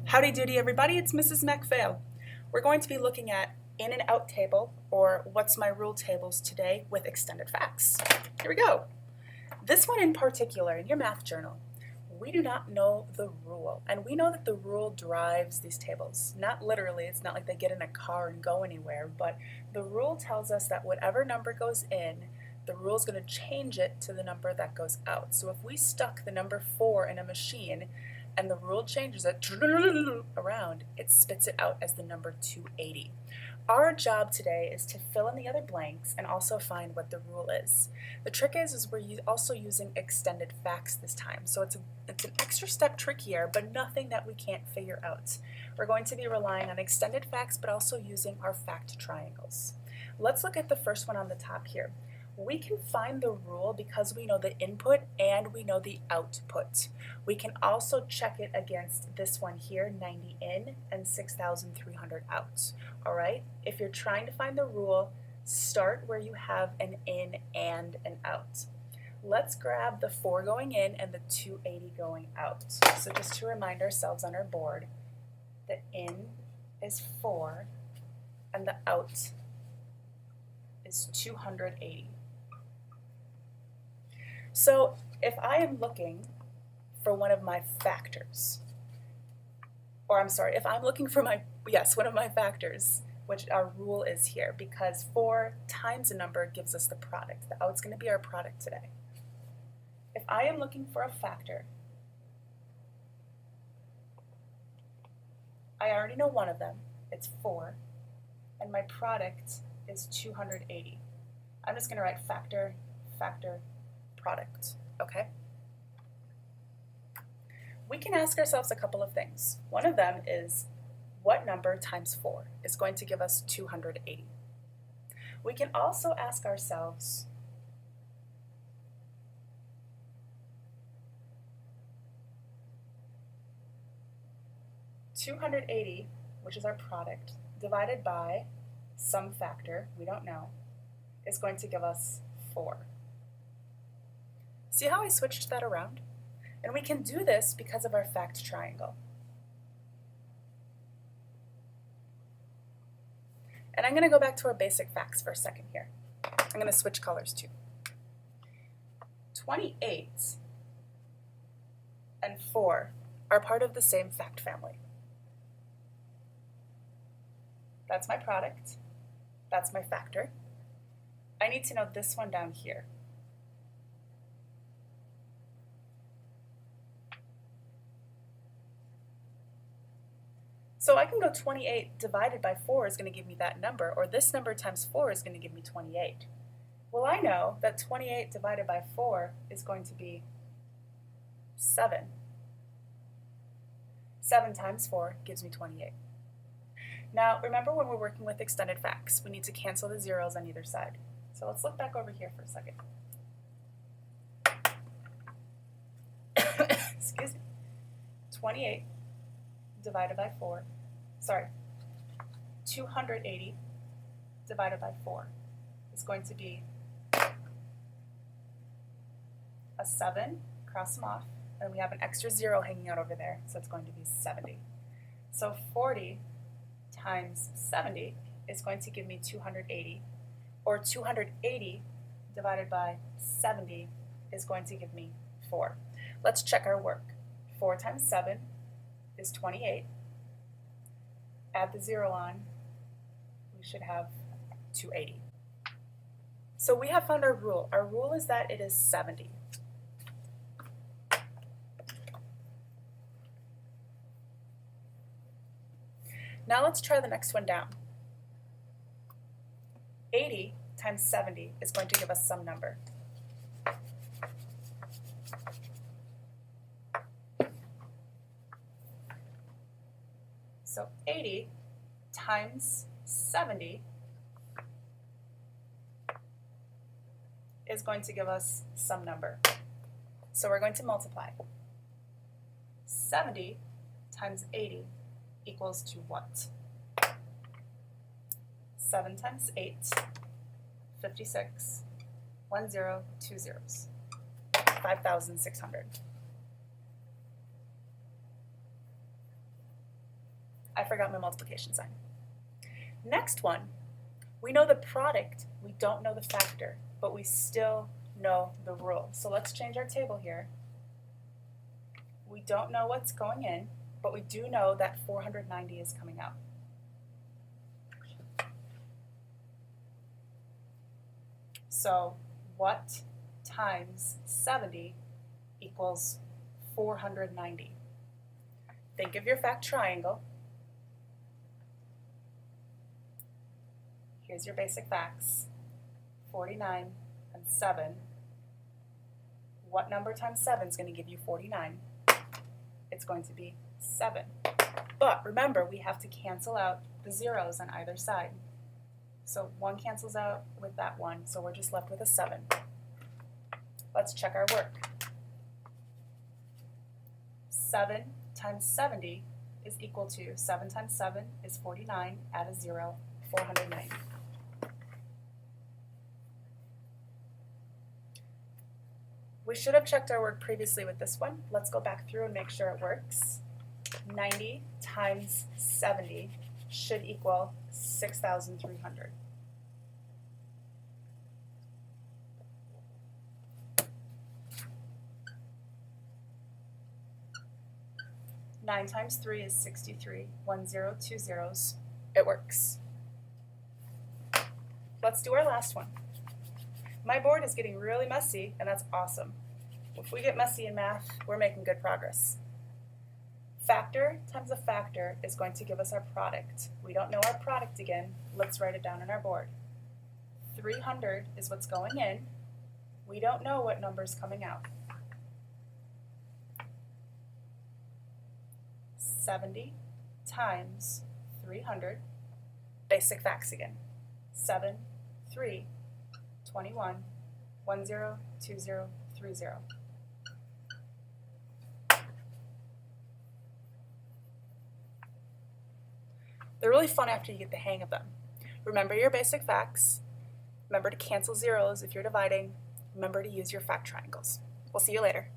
Howdy doody everybody, it's Mrs. MacPhail. We're going to be looking at in and out table, or what's my rule tables today with extended facts. Here we go. This one in particular, in your math journal, we do not know the rule, and we know that the rule drives these tables. Not literally, it's not like they get in a car and go anywhere, but the rule tells us that whatever number goes in, the rule is going to change it to the number that goes out. So if we stuck the number 4 in a machine, and the rule changes it around, it spits it out as the number 280. Our job today is to fill in the other blanks and also find what the rule is. The trick is we're also using extended facts this time, so it's an extra step trickier, but nothing that we can't figure out. We're going to be relying on extended facts, but also using our fact triangles. Let's look at the first one on the top here. We can find the rule because we know the input and we know the output. We can also check it against this one here, 90 in and 6,300 out. All right, if you're trying to find the rule, start where you have an in and an out. Let's grab the 4 going in and the 280 going out. So just to remind ourselves on our board, the in is 4 and the out is 280. So if I am looking for one of my factors, or I'm sorry, if I'm looking for one of my factors, which our rule is here, because 4 times a number gives us the product. The out's going to be our product today. If I am looking for a factor, I already know one of them, it's 4, and my product is 280. I'm just going to write factor, factor, product, okay? We can ask ourselves a couple of things. One of them is, what number times 4 is going to give us 280? We can also ask ourselves, $280, which is our product, divided by some factor, we don't know, is going to give us 4. See how I switched that around? And we can do this because of our fact triangle. And I'm going to go back to our basic facts for a second here. I'm going to switch colors too. 28 and 4 are part of the same fact family. That's my product. That's my factor. I need to know this one down here. So I can go 28 divided by 4 is going to give me that number, or this number times 4 is going to give me 28. Well, I know that 28 divided by 4 is going to be 7. 7 times 4 gives me 28. Now, remember when we're working with extended facts, we need to cancel the zeros on either side. So let's look back over here for a second. Excuse me. 28 divided by 4. 280 divided by 4 is going to be a 7, cross them off, and we have an extra 0 hanging out over there, so it's going to be 70. So 40 times 70 is going to give me 280, or 280 divided by 70 is going to give me 4. Let's check our work. 4 times 7 is 28. Add the 0 on, we should have 280. So we have found our rule. Our rule is that it is 70. Now let's try the next one down. 80 times 70 is going to give us some number. So 80 times 70 is going to give us some number. So we're going to multiply. 70 times 80 equals to what? 7 times 8, 56, 1 0, 2 zeros, 5,600. I forgot my multiplication sign. Next one, we know the product, we don't know the factor, but we still know the rule. So let's change our table here. We don't know what's going in, but we do know that 490 is coming out. So what times 70 equals 490? Think of your fact triangle. Here's your basic facts, 49 and 7. What number times 7 is going to give you 49? It's going to be 7. But remember, we have to cancel out the zeros on either side. So 1 cancels out with that 1, so we're just left with a 7. Let's check our work. 7 times 70 is equal to 7 times 7 is 49, add a 0, 490. We should have checked our work previously with this one. Let's go back through and make sure it works. 90 times 70 should equal 6,300. Nine times 3 is 63. 1 0, 2 zeros. It works. Let's do our last one. My board is getting really messy, and that's awesome. If we get messy in math, we're making good progress. Factor times a factor is going to give us our product. We don't know our product again. Let's write it down on our board. 300 is what's going in. We don't know what number is coming out. 70 times 300, basic facts again. 7, 3, 21, 1 0, 2 0, 3 0. They're really fun after you get the hang of them. Remember your basic facts. Remember to cancel zeros if you're dividing. Remember to use your fact triangles. We'll see you later.